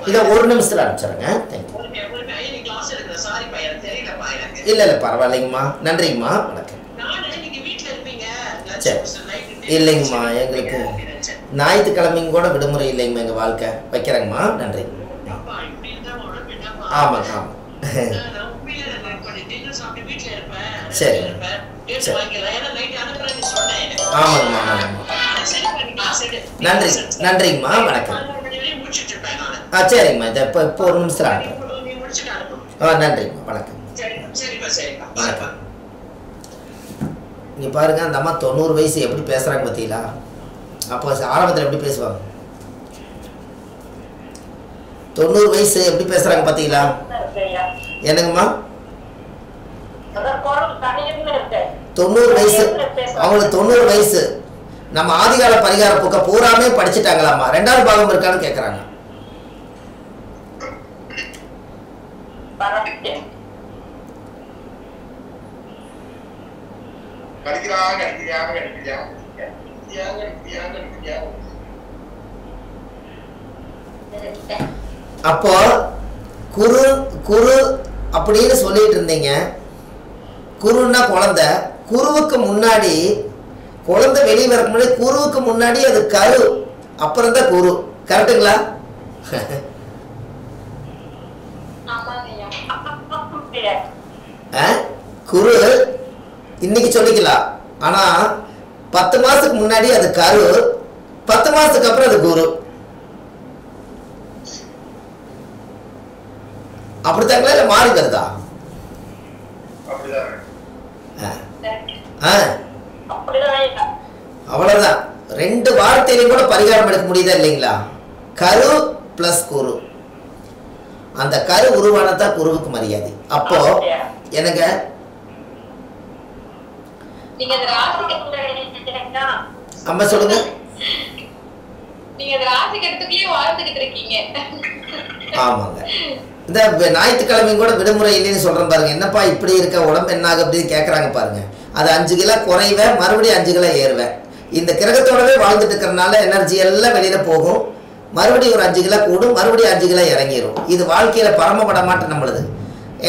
இதை ஒரு நிமிஷத்தில் அனுப்பிச்சிடுங்க. தேங்க்யூ. இல்லை பரவாயில்லைங்கம்மா. நன்றிங்கம்மா. வணக்கம். சரி. இல்லைங்கம்மா, எங்களுக்கு ஞாயிற்றுக்கிழமைங்க கூட விடுமுறை இல்லைங்கம்மா. எங்கள் வாழ்க்கை வைக்கிறேங்கம்மா. நன்றிங்க. ஆமாங்க ஆமாம். சரி சரி. ஆமாங்கம்மா ஆமாங்கம்மா. நன்றிங்கம்மா. வணக்கம். சரிங்கம்மா. இதை இப்போ ஒரு நிமிஷம் அனுப்புறேன். நன்றிங்கம்மா. வணக்கம். வணக்கம். இங்கே பாருங்க, அந்த அம்மா 90 வயசு எப்படி பேசுகிறாங்க பார்த்தீங்களா? அப்போ ஆரம்பத்தில் எப்படி பேசுவாங்க? 90 வயசு எப்படி பேசுகிறாங்க பார்த்தீங்களா? என்னங்கம்மா? 90 வயசு. அவங்களுக்கு 90 வயசு. நம்ம ஆதிகால பரிகார புக்க பூராமே படிச்சுட்டாங்களாம்மா. 2வது பாகம் இருக்கான்னு கேட்குறாங்க. அப்போ குரு குரு அப்படின்னு சொல்லிட்டு இருந்தீங்க. குருன்னா குழந்தை. குருவுக்கு முன்னாடி குழந்தை வெளியே வர முன்னாடி குருவுக்கு முன்னாடி அது கரு, அப்புறம் தான் குரு. கரெக்டுங்களா? குரு இன்னைக்கு சொல்லிக்கலாம். ஆனா 10 மாசத்துக்கு முன்னாடி அது கரு, 10 மாசத்துக்கு அப்புறம் அது குரு. அப்படித்தாங்களா இல்ல மாறி வருதா? அவ்வளவுதான். 2 வார்த்தையிலையும் கூட பரிகாரம் எடுக்க முடியுதா இல்லைங்களா? கரு பிளஸ் குரு. அந்த கரு உருவானதான் குருவுக்கு மரியாதை. அப்போ எனக்கு அம்மா சொல்லுங்க. நீங்க ராசி கட்டத்துக்குள்ளே வாழ்ந்துகிட்டு இருக்கீங்க. ஆமாங்க. இந்த ஞாயிற்றுக்கிழமையும் கூட விடுமுறை இல்லைன்னு சொல்கிறேன் பாருங்கள். என்னப்பா இப்படி இருக்க, உடம்பு என்னாக அப்படின்னு கேட்குறாங்க பாருங்கள். அது 5 கிலோ குறைவேன், மறுபடியும் 5 கிலோ ஏறுவேன். இந்த கிரகத்தோடவே வாழ்ந்துட்டு இருக்கிறனால எனர்ஜி எல்லாம் வெளியில் போகும், மறுபடியும் ஒரு 5 கிலோ கூடும், மறுபடியும் 5 கிலோ இறங்கிடும். இது வாழ்க்கையில் பரமப்பட மாட்டேன் நம்மளுது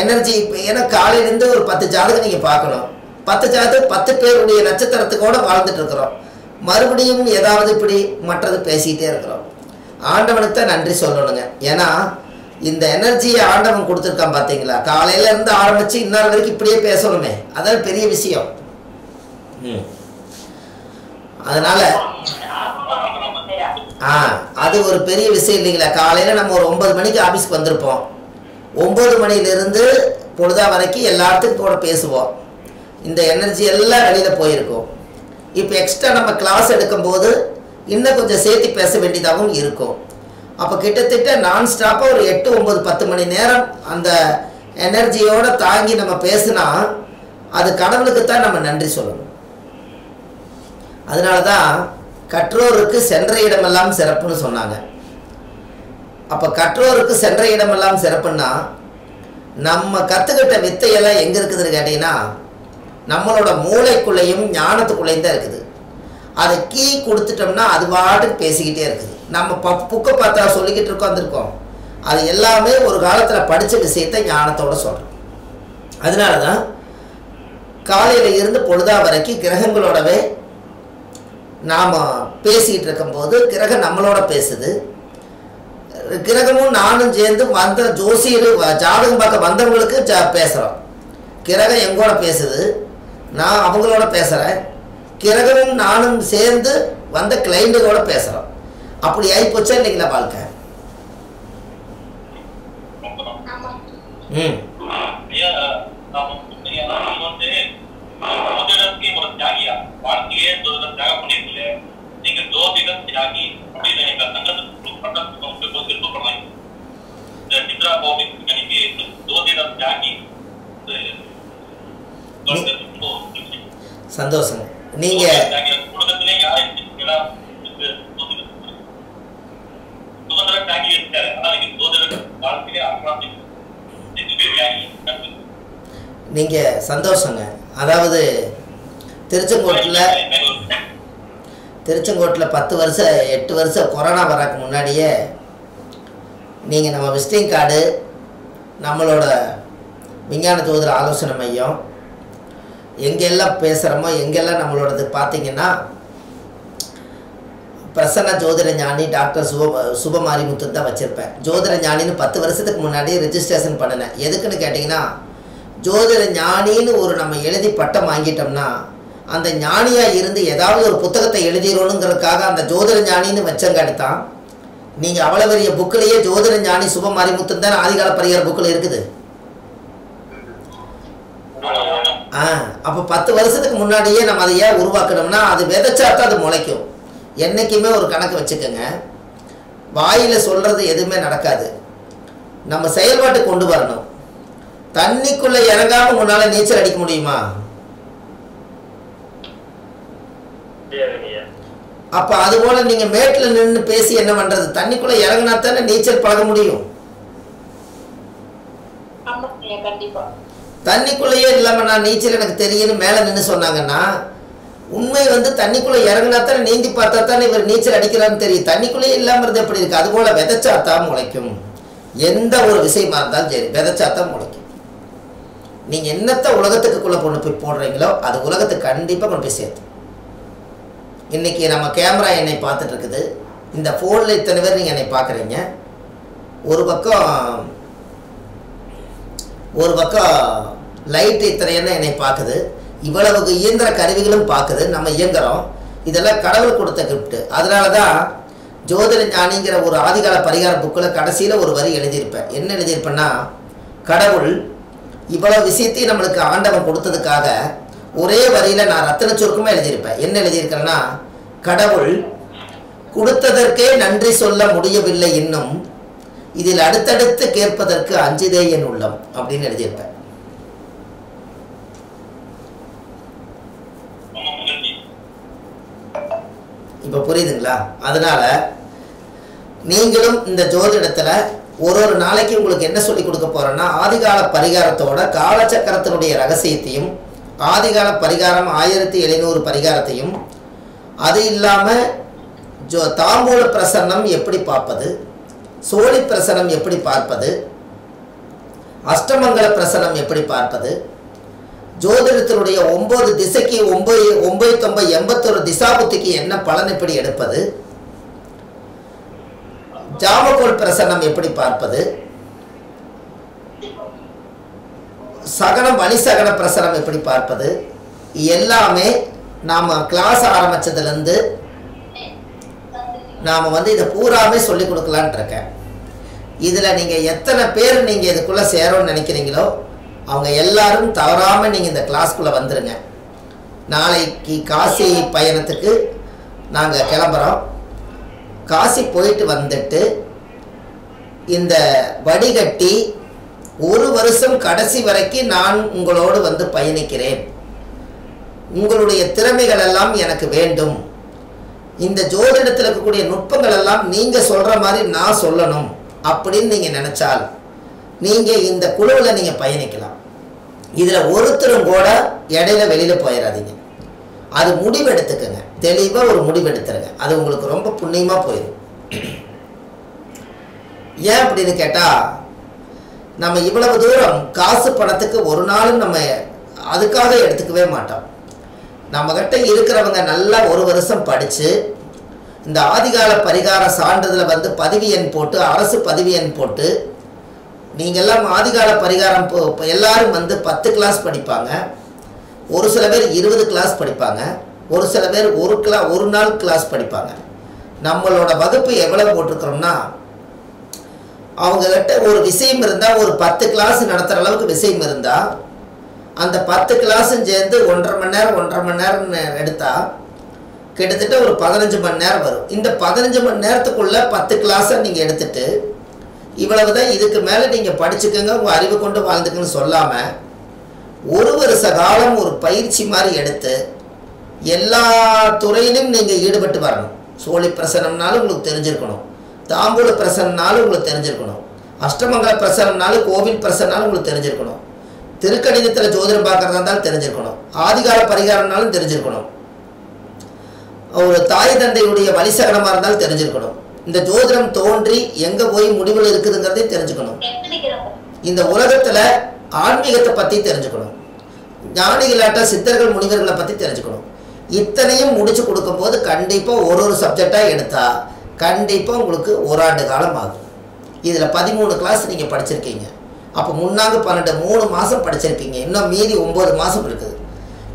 எனர்ஜி. இப்போ ஏன்னா காலையிலேருந்து ஒரு 10 ஜாதகம் நீங்கள் பார்க்கணும். 10 ஜாதகம் 10 பேருடைய நட்சத்திரத்துக்கூட வாழ்ந்துட்டு இருக்கிறோம். மறுபடியும் ஏதாவது இப்படி மற்றது பேசிக்கிட்டே இருக்கிறோம். ஆண்டவனுக்கு தான் நன்றி சொல்லணுங்க. ஏன்னா இந்த எனர்ஜியை ஆண்டவன் கொடுத்துருக்கான் பார்த்தீங்களா. காலையில இருந்து ஆரம்பிச்சு இன்னொரு வரைக்கும் இப்படியே பேசணுமே, அதான் பெரிய விஷயம். அதனால அது ஒரு பெரிய விஷயம் இல்லைங்களா. காலையில நம்ம ஒரு 9 மணிக்கு ஆபீஸ்க்கு வந்திருப்போம். 9 மணிலிருந்து பொழுதா வரைக்கும் எல்லாத்துக்கும் கூட பேசுவோம். இந்த எனர்ஜி எல்லாம் வெளியில போயிருக்கும். இப்போ எக்ஸ்ட்ரா நம்ம கிளாஸ் எடுக்கும்போது இன்னும் கொஞ்சம் சேர்த்து பேச வேண்டியதாகவும் இருக்கும். அப்போ கிட்டத்தட்ட நான் ஸ்டாப்பாக ஒரு 8, 9, 10 மணி நேரம் அந்த எனர்ஜியோட தாங்கி நம்ம பேசினா அது கடவுளுக்கு தான் நம்ம நன்றி சொல்லணும். அதனால தான் கற்றோருக்கு சென்ற இடமெல்லாம் சிறப்புன்னு சொன்னாங்க. அப்போ கற்றோருக்கு சென்ற இடமெல்லாம் சிறப்புன்னா நம்ம கற்றுக்கிட்ட வித்தையெல்லாம் எங்கே இருக்குதுன்னு கேட்டிங்கன்னா நம்மளோட மூளைக்குள்ளேயும் ஞானத்துக்குள்ளேயும் தான் இருக்குது. அதை கீ கொடுத்துட்டோம்னா அது பாட்டுக்கு பேசிக்கிட்டே இருக்குது. நம்ம புக்கை பார்த்தா சொல்லிக்கிட்டு இருக்கோம் வந்திருக்கோம். அது எல்லாமே ஒரு காலத்தில் படித்த விஷயத்தை ஞானத்தோடு சொல்கிறோம். அதனால தான் காலையில் இருந்து பொழுதா வரைக்கும் கிரகங்களோடவே நாம் பேசிக்கிட்டு இருக்கும்போது கிரகம் நம்மளோட பேசுது. கிரகமும் நானும் சேர்ந்து வந்த ஜோசியர் ஜாதகம் பார்க்க வந்தவங்களுக்கு பேசுகிறோம். கிரகம் எங்கூட பேசுது, நான் அவங்களோட பேசுகிறேன். கிரகமும் நானும் சேர்ந்து வந்த கிளைண்ட்டுகளோட பேசுகிறோம். அப்படி ஆகிப்போச்சா இல்லைங்களா வாழ்க்கை. சந்தோஷம். நீங்க நீங்க சந்தோஷங்க. அதாவது திருச்செங்கோட்டில் 10 வருஷம் 8 வருஷம் கொரோனா வரக்கு முன்னாடியே நீங்கள் நம்ம விசிட்டிங் கார்டு, நம்மளோட விஞ்ஞான ஜோதிட ஆலோசனை மையம் எங்கெல்லாம் பேசுகிறோமோ எங்கெல்லாம் நம்மளோடது பார்த்தீங்கன்னா பிரசன்ன ஜோதிட ஞானி டாக்டர் சுபமாரிமுத்து தான் வச்சுருப்பேன். ஜோதிட ஞானின்னு 10 வருஷத்துக்கு முன்னாடி ரெஜிஸ்ட்ரேஷன் பண்ணினேன். எதுக்குன்னு கேட்டிங்கன்னா ஜோதிட ஞானின்னு ஒரு நம்ம எழுதி பட்டம் வாங்கிட்டோம்னா அந்த ஞானியாக இருந்து ஏதாவது ஒரு புத்தகத்தை எழுதிடணுங்கிறதுக்காக அந்த ஜோதிட ஞானின்னு வச்சங்காட்டி தான் நீங்கள் அவ்வளோ பெரிய புக்கிலேயே ஜோதிட ஞானி சுபமாரிமுத்து தான் ஆதிகால பரிகார புக்கில் இருக்குது. அப்போ 10 வருஷத்துக்கு முன்னாடியே நம்ம அதை ஏன் உருவாக்கணும்னா அது விதைச்சாத்தான் அது முளைக்கும். என்றைக்குமே ஒரு கணக்கு வச்சுக்கோங்க. வாயில் சொல்கிறது எதுவுமே நடக்காது, நம்ம செயல்பாட்டு கொண்டு வரணும். தண்ணிக்குள்ளே இறங்காமல் உன்னால் நீச்சல் அடிக்க முடியுமா? அப்போ அதுபோல் நீங்கள் மேட்டில் நின்று பேசி என்ன பண்ணுறது? தண்ணிக்குள்ளே இறங்கினா தானே நீச்சல் பழக முடியும். தண்ணிக்குள்ளேயே இல்லாமல் நான் நீச்சல் எனக்கு தெரியுன்னு மேலே நின்று சொன்னாங்கன்னா உண்மை தண்ணிக்குள்ளே இறங்கினா தானே நீந்தி பார்த்தா தானே இவர் நீச்சல் அடிக்கிறான்னு தெரியும். தண்ணிக்குள்ளேயே இல்லாமல் எப்படி இருக்குது? அதுபோல் விதைச்சாத்தான் முளைக்கும். எந்த ஒரு விஷயமா இருந்தாலும் சரி விதைச்சாத்தான் முளைக்கும். நீங்கள் என்னத்தை உலகத்துக்குள்ளே கொண்டு போய் போடுறீங்களோ அது உலகத்துக்கு கண்டிப்பாக கொண்டு போய் சேர்த்து. இன்றைக்கி நம்ம கேமரா என்னை பார்த்துட்டு இருக்குது, இந்த ஃபோனில் இத்தனை பேர் நீங்கள் என்னை பார்க்குறீங்க. ஒரு பக்கம் லைட்டு இத்தனை என்ன என்னை பார்க்குது, இவ்வளவுக்கு இயந்திர கருவிகளும் பார்க்குது, நம்ம இயங்குறோம். இதெல்லாம் கடவுள் கொடுத்த கிஃப்ட்டு. அதனால தான் ஜோதிட ஞானிங்கிற ஒரு ஆதிகால பரிகார புக்கில் கடைசியில் ஒரு வரி எழுதியிருப்பேன். என்ன எழுதியிருப்பேன்னா, கடவுள் இவ்வளவு விஷயத்தையும் நம்மளுக்கு ஆண்டவன் கொடுத்ததுக்காக ஒரே வரியில் நான் ரத்தின சுருக்கமாக எழுதியிருப்பேன். என்ன எழுதியிருக்கேன்னா, கடவுள் கொடுத்ததற்கே நன்றி சொல்ல முடியவில்லை, இன்னும் இதில் அடுத்தடுத்து கேட்பதற்கு அஞ்சுதே என் உள்ளம் அப்படின்னு எழுதியிருப்பேன். இப்போ புரியுதுங்களா? அதனால நீங்களும் இந்த ஜோதிடத்தில் ஒரு நாளைக்கு உங்களுக்கு என்ன சொல்லி கொடுக்க போகிறேன்னா, ஆதிகால பரிகாரத்தோட காலச்சக்கரத்தினுடைய ரகசியத்தையும், ஆதிகால பரிகாரம் 1700 பரிகாரத்தையும், அது இல்லாமல் தாம்பூல பிரசன்னம் எப்படி பார்ப்பது, சோழி பிரசனம் எப்படி பார்ப்பது, அஷ்டமங்கல பிரசனம் எப்படி பார்ப்பது, ஜோதிடத்தினுடைய 9 திசைக்கு 981 திசாபுத்திக்கு என்ன பலன் எப்படி எடுப்பது, ஜாமக்கோள் பிரசன்னம் எப்படி பார்ப்பது, சகனம் வழிசகன பிரசனம் எப்படி பார்ப்பது, எல்லாமே நாம் கிளாஸ் ஆரம்பித்ததுலேருந்து நாம் இதை பூராமே சொல்லி கொடுக்கலான் இருக்கேன். இதில் நீங்கள் எத்தனை பேர் நீங்கள் இதுக்குள்ளே சேரணும்னு நினைக்கிறீங்களோ அவங்க எல்லாரும் தவறாமல் நீங்கள் இந்த கிளாஸ்க்குள்ளே வந்துடுங்க. நாளைக்கு காசி பயணத்துக்கு நாங்கள் கிளம்புறோம். காசி போயிட்டு வந்துட்டு இந்த வடிகட்டி 1 வருஷம் கடைசி வரைக்கும் நான் உங்களோடு பயணிக்கிறேன். உங்களுடைய திறமைகள் எல்லாம் எனக்கு வேண்டும். இந்த ஜோதிடத்தில் இருக்கக்கூடிய நுட்பங்கள் எல்லாம் நீங்கள் சொல்கிற மாதிரி நான் சொல்லணும் அப்படின்னு நீங்கள் நினச்சால் நீங்கள் இந்த குழுவில் நீங்கள் பயணிக்கலாம். இதில் ஒருத்தரும் கூட இடையில வெளியில் போயிடாதீங்க. அது முடிவெடுத்துக்கங்க, தெளிவாக ஒரு முடிவெடுத்துருங்க. அது உங்களுக்கு ரொம்ப புண்ணியமாக போயிடும். ஏன் அப்படின்னு கேட்டால், நம்ம இவ்வளவு தூரம் காசு பணத்துக்கு ஒரு நாளும் நம்ம அதுக்காக எடுத்துக்கவே மாட்டோம். நம்மக்கிட்ட இருக்கிறவங்க நல்லா 1 வருஷம் படித்து இந்த ஆதிகால பரிகார சான்றிதழை பதிவு எண் போட்டு, அரசு பதிவு எண் போட்டு, நீங்கள்லாம் ஆதிகால பரிகாரம் எல்லாரும் 10 கிளாஸ் படிப்பாங்க. ஒரு சில பேர் 20 கிளாஸ் படிப்பாங்க. ஒரு சில பேர் ஒரு நாள் கிளாஸ் படிப்பாங்க. நம்மளோட வகுப்பு எவ்வளவு போட்டிருக்கிறோம்னா, அவங்ககிட்ட ஒரு விஷயம் இருந்தால், ஒரு 10 கிளாஸ் நடத்துகிற அளவுக்கு விஷயம் இருந்தால், அந்த 10 கிளாஸும் சேர்ந்து 1.5 மணி நேரம் எடுத்தால் கிட்டத்தட்ட ஒரு 15 மணி நேரம் வரும். இந்த 15 மணி நேரத்துக்குள்ளே 10 கிளாஸை நீங்கள் எடுத்துட்டு இவ்வளவு தான், இதுக்கு மேலே நீங்கள் படிச்சுக்கோங்க, உங்கள் அறிவு கொண்டு வாழ்ந்துக்குன்னு சொல்லாமல் 1 வருஷ காலம் ஒரு பயிற்சி மாதிரி எடுத்து எல்லா துறையிலும் நீங்கள் ஈடுபட்டு வரணும். சோழி பிரசனம்னாலும் உங்களுக்கு தெரிஞ்சிருக்கணும், தாம்பூல பிரசனம்னாலும் உங்களுக்கு தெரிஞ்சிருக்கணும், அஷ்டமங்கல பிரசனம்னாலும் கோவில் பிரசனம்னாலும் உங்களுக்கு தெரிஞ்சிருக்கணும், திருக்கணிதத்தில் ஜோதிடம் பார்க்குறதா இருந்தாலும் தெரிஞ்சிருக்கணும், ஆதிகால பரிகாரம்னாலும் தெரிஞ்சிருக்கணும், ஒரு தாய் தந்தையுடைய வழிசகனமாக இருந்தாலும் தெரிஞ்சிருக்கணும், இந்த ஜோதிடம் தோன்றி எங்கே போய் முடிவில் இருக்குதுங்கிறதையும் தெரிஞ்சுக்கணும், இந்த உலகத்தில் ஆன்மீகத்தை பற்றி தெரிஞ்சுக்கணும், ஞானிகளாட்ட சித்தர்கள் முனிவர்களை பற்றி தெரிஞ்சுக்கணும். இத்தனையும் முடிச்சு கொடுக்கும்போது கண்டிப்பாக ஒரு சப்ஜெக்டாக எடுத்தால் கண்டிப்பாக உங்களுக்கு 1 ஆண்டு காலம் ஆகும். இதில் 13 கிளாஸ் நீங்கள் படிச்சிருக்கீங்க. அப்போ 3 3 மாதம் படிச்சிருக்கீங்க. இன்னும் மீதி 9 மாதம் இருக்குது.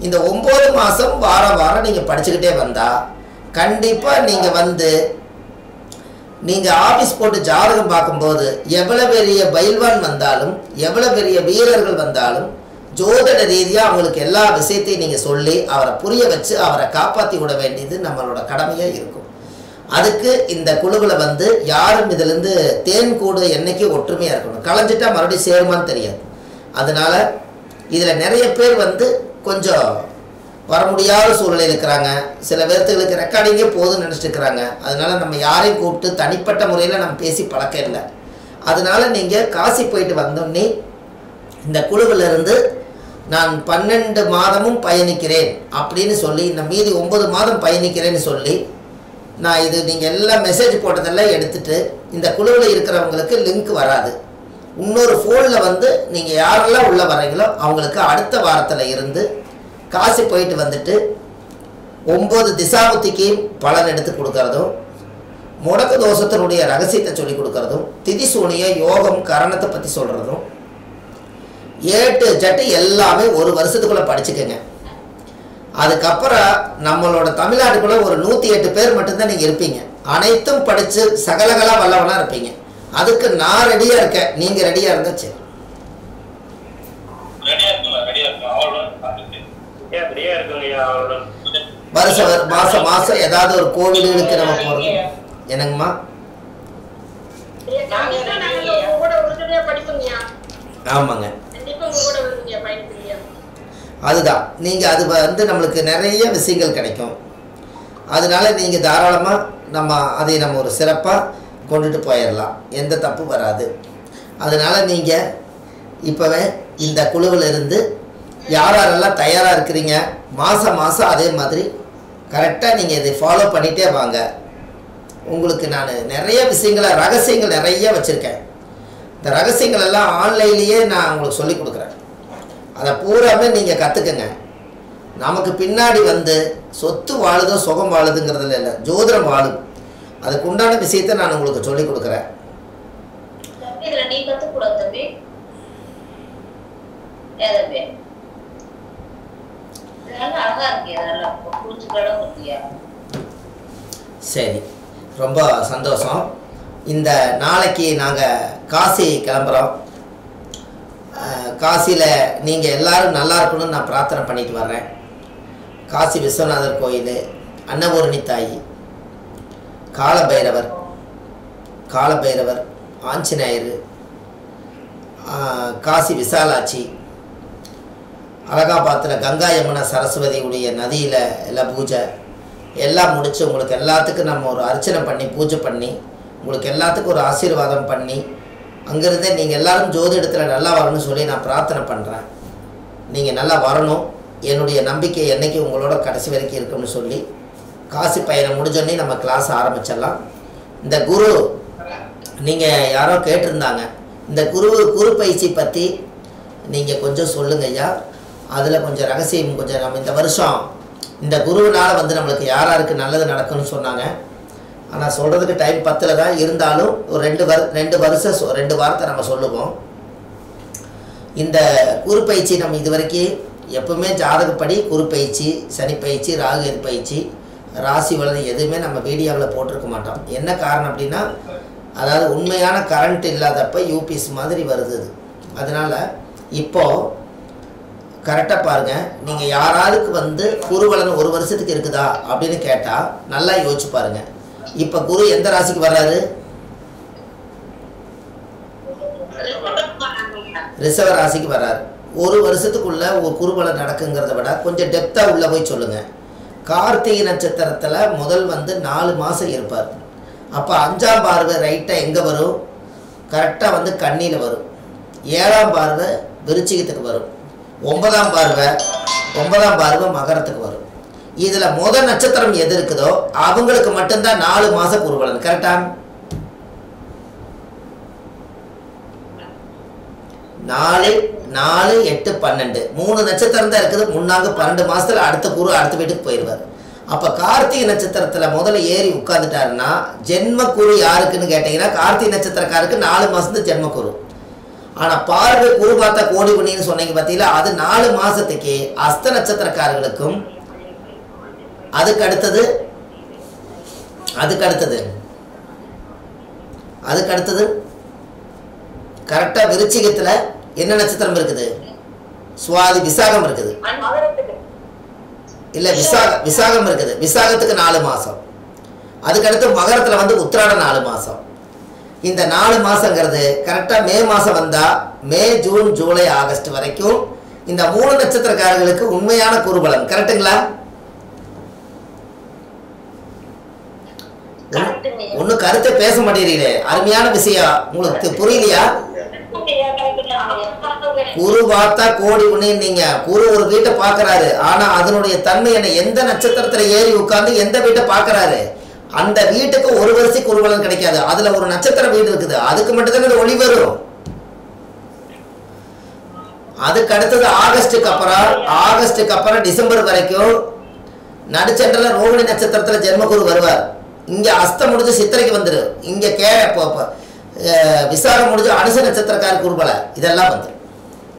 இந்த 9 மாதம் வாரம் நீங்கள் படிச்சுக்கிட்டே வந்தால் கண்டிப்பாக நீங்கள் ஆஃபீஸ் போட்டு ஜாதகம் பார்க்கும்போது எவ்வளோ பெரிய பயில்வான் வந்தாலும், எவ்வளோ பெரிய வீரர்கள் வந்தாலும், ஜோதிட ரீதியாக அவங்களுக்கு எல்லா விஷயத்தையும் நீங்கள் சொல்லி அவரை புரிய வச்சு அவரை காப்பாற்றி விட வேண்டியது நம்மளோட கடமையாக இருக்கும். அதுக்கு இந்த குழுவில் யாரும் இதிலேருந்து தேன் கூடு என்றைக்கு ஒற்றுமையாக இருக்கணும். கலைஞ்சிட்டா மறுபடியும் சேருமான்னு தெரியாது. அதனால் இதில் நிறைய பேர் கொஞ்சம் வர முடியாத சூழ்நிலை இருக்கிறாங்க. சில பேர்த்துகளுக்கு ரெக்கார்டிங்கே போதும்னு நினச்சிட்டு இருக்கிறாங்க. அதனால் நம்ம யாரையும் கூப்பிட்டு தனிப்பட்ட முறையில் நம்ம பேசி பழக்கம் இல்லை. அதனால் நீங்கள் காசி போயிட்டு வந்தோடனே இந்த குழுவிலிருந்து நான் 12 மாதமும் பயணிக்கிறேன் அப்படின்னு சொல்லி, இந்த மீதி 9 மாதம் பயணிக்கிறேன்னு சொல்லி, நான் இது நீங்கள் எல்லாம் மெசேஜ் போட்டதெல்லாம் எடுத்துகிட்டு இந்த குழுவில் இருக்கிறவங்களுக்கு லிங்க் வராது. இன்னொரு ஃபோனில் நீங்கள் யாரெல்லாம் உள்ளே வரீங்களோ அவங்களுக்கு அடுத்த வாரத்தில் இருந்து காசி போயிட்டு வந்துட்டு 9 திசாபுத்திக்கு பலன் எடுத்து கொடுக்கறதும், முடக்கு தோஷத்தினுடைய ரகசியத்தை சொல்லி கொடுக்கறதும், திதி சூனிய யோகம் கரணத்தை பற்றி சொல்கிறதும், ஏட்டு ஜட்டு எல்லாமே 1 வருஷத்துக்குள்ளே படிச்சுக்கோங்க. அதுக்கப்புறம் நம்மளோட தமிழ்நாட்டுக்குள்ளே ஒரு 108 பேர் மட்டும்தான் நீங்கள் இருப்பீங்க. அனைத்தும் படித்து சகலகலாக வல்லவனாக இருப்பீங்க. அதுக்கு நான் ரெடியாக இருக்கேன். நீங்கள் ரெடியாக இருந்தால் சரி. மாசம் ஏதாவது ஒரு கோவிலுக்கு நம்ம போகிறது. என்னங்கம்மா? ஆமாங்க, அதுதான். நீங்கள் அது நம்மளுக்கு நிறைய விஷயங்கள் கிடைக்கும். அதனால நீங்கள் தாராளமாக அதை நம்ம ஒரு சிறப்பாக கொண்டுட்டு போயிடலாம், எந்த தப்பு வராது. அதனால் நீங்கள் இப்போவே இந்த குழுவில் இருந்து யார் யாரெல்லாம் தயாராக இருக்கிறீங்க, மாதம் மாதம் அதே மாதிரி கரெக்டாக நீங்கள் இதை ஃபாலோ பண்ணிகிட்டே வாங்க. உங்களுக்கு நான் நிறைய விஷயங்களை ரகசியங்கள் நிறைய வச்சுருக்கேன். இந்த ரகசியங்கள் எல்லாம் ஆன்லைன்லேயே நான் உங்களுக்கு சொல்லி கொடுக்குறேன். அதை பூராமே நீங்கள் கற்றுக்குங்க. நமக்கு பின்னாடி வந்து சொத்து வாழுதோ சுகம் வாழுதுங்கிறதுல இல்லை, ஜோதிடம் வாழும். அதுக்கு உண்டான விஷயத்தை நான் உங்களுக்கு சொல்லி கொடுக்குறேன். சரி, ரொம்ப சந்தோஷம். இந்த நாளைக்கு நாங்கள் காசி கிளம்புறோம். காசியில் நீங்கள் எல்லோரும் நல்லா இருக்கணும்னு நான் பிரார்த்தனை பண்ணிட்டு வர்றேன். காசி விஸ்வநாதர் கோயில், அன்னபூரணி தாயி, காலபைரவர், ஆஞ்சநேயர், காசி விசாலாட்சி, அலகாபாத்தில் கங்கா யமுனா சரஸ்வதியுடைய நதியில் எல்லாம் பூஜை எல்லாம் முடித்து உங்களுக்கு எல்லாத்துக்கும் நம்ம ஒரு அர்ச்சனை பண்ணி பூஜை பண்ணி உங்களுக்கு எல்லாத்துக்கும் ஒரு ஆசீர்வாதம் பண்ணி அங்கேருந்தே நீங்கள் எல்லோரும் ஜோதிடத்தில் நல்லா வரணும்னு சொல்லி நான் பிரார்த்தனை பண்ணுறேன். நீங்கள் நல்லா வரணும், என்னுடைய நம்பிக்கை என்றைக்கு உங்களோட கடைசி வரைக்கும் இருக்குன்னு சொல்லி காசி பயணம் முடிஞ்சோடனே நம்ம கிளாஸ் ஆரம்பிச்சிடலாம். இந்த குரு நீங்கள் யாரோ கேட்டிருந்தாங்க, இந்த குரு பயிற்சி பற்றி நீங்கள் கொஞ்சம் சொல்லுங்க ஐயா. அதில் கொஞ்சம் ரகசியம் கொஞ்சம் நம்ம இந்த வருஷம் இந்த குருவினால் வந்து நம்மளுக்கு யாராருக்கு நல்லது நடக்கும்னு சொன்னாங்க. ஆனால் சொல்கிறதுக்கு டைம் பத்தில் தான் இருந்தாலும் ஒரு ரெண்டு வாரத்தை நம்ம சொல்லுவோம். இந்த குரு பயிற்சி நம்ம இது வரைக்கும் எப்பவுமே ஜாதகப்படி குரு பயிற்சி, சனி பயிற்சி, ராகு பயிற்சி, ராசி வலது எதுவுமே நம்ம வீடியோவில் போட்டிருக்க மாட்டோம். என்ன காரணம் அப்படின்னா, அதாவது உண்மையான கரண்ட் இல்லாதப்ப யூபிஎஸ் மாதிரி வருது. அதனால் இப்போது கரெக்டாக பாருங்கள், நீங்கள் யாராருக்கு வந்து குருவலன் ஒரு வருஷத்துக்கு இருக்குதா அப்படின்னு கேட்டால் நல்லா யோசிச்சு பாருங்கள். இப்போ குரு எந்த ராசிக்கு வர்றாரு? ரிஷப ராசிக்கு வர்றாரு. ஒரு வருஷத்துக்குள்ள ஒரு குருபலன் நடக்குங்கிறத விட கொஞ்சம் டெப்த்தாக உள்ளே போய் சொல்லுங்கள். கார்த்திகை நட்சத்திரத்தில் முதல் வந்து 4 மாதம் இருப்பார். அப்போ 5ஆம் பார்வை ரைட்டாக எங்கே வரும்? கரெக்டாக வந்து கண்ணியில் வரும். 7ஆம் பார்வை விருச்சிகத்துக்கு வரும். 9ஆம் பார்வை மகரத்துக்கு வரும். இதில் முதல் நட்சத்திரம் எது இருக்குதோ அவங்களுக்கு மட்டும்தான் 4 மாதம் குருபலன். கரெக்டா? 4, 8, 12 3 நட்சத்திரம் தான் இருக்குது. முன்னாங்க 12 மாதத்தில் அடுத்த குரு அடுத்த வீட்டுக்கு போயிடுவார். அப்போ கார்த்திகை நட்சத்திரத்தில் முதல்ல ஏறி உட்காந்துட்டாருன்னா ஜென்ம குரு யாருக்குன்னு கேட்டிங்கன்னா கார்த்திகை நட்சத்திரக்காருக்கு 4 மாதத்து ஜென்ம குரு. ஆனால் பார்வை குரு பார்த்தா கோடி புண்ணின்னு சொன்னீங்க பார்த்தீங்களா, அது 4 மாதத்துக்கு அஸ்த நட்சத்திரக்காரர்களுக்கும் அதுக்கு அடுத்தது கரெக்டாக விருச்சிகத்தில் என்ன நட்சத்திரம் இருக்குது? சுவாதி, விசாகம் இருக்குது. இல்லை, விசாகம் இருக்குது. விசாகத்துக்கு 4 மாதம். அதுக்கடுத்து மகரத்தில் வந்து உத்திராட 4 மாதம். இந்த 4 மாதங்கிறது கரெக்டாக மே மாதம் வந்தால் மே, ஜூன், ஜூலை, ஆகஸ்ட் வரைக்கும் இந்த 3 நட்சத்திரக்காரர்களுக்கு உண்மையான குருபலன். கரெக்டுங்களா? ஒன்னும் கருத்தை பேச மாட்டேங்கிறீங்களே. அருமையான விஷயம், உங்களுக்கு புரியலையா? குரு பார்த்தா கோடி புண்ணியம். நீங்க குரு ஒரு வீட்டை பாக்குறாரு, ஆனா அதனுடைய தன்மை என்ன? எந்த நட்சத்திரத்துல ஏறி உட்கார்ந்து எந்த வீட்டை பாக்குறாரு, அந்த வீட்டுக்கு ஒரு வருஷம் குருபலன் கிடைக்காது. அதுல ஒரு நட்சத்திர வீடு இருக்குது, அதுக்கு மட்டும்தான் ஒளி வரும். அதுக்கு அடுத்தது ஆகஸ்டுக்கு அப்புறம் டிசம்பர் வரைக்கும் நடுச்சென்றல ரோகிணி நட்சத்திரத்துல ஜென்மகுரு வருவார். இங்கே அஸ்தம் முடிஞ்சு சித்திரைக்கு வந்துடும். இங்கே விசாகம் முடிஞ்சு அனுச நட்சத்திரக்கார குருபலை இதெல்லாம் வந்துடும்.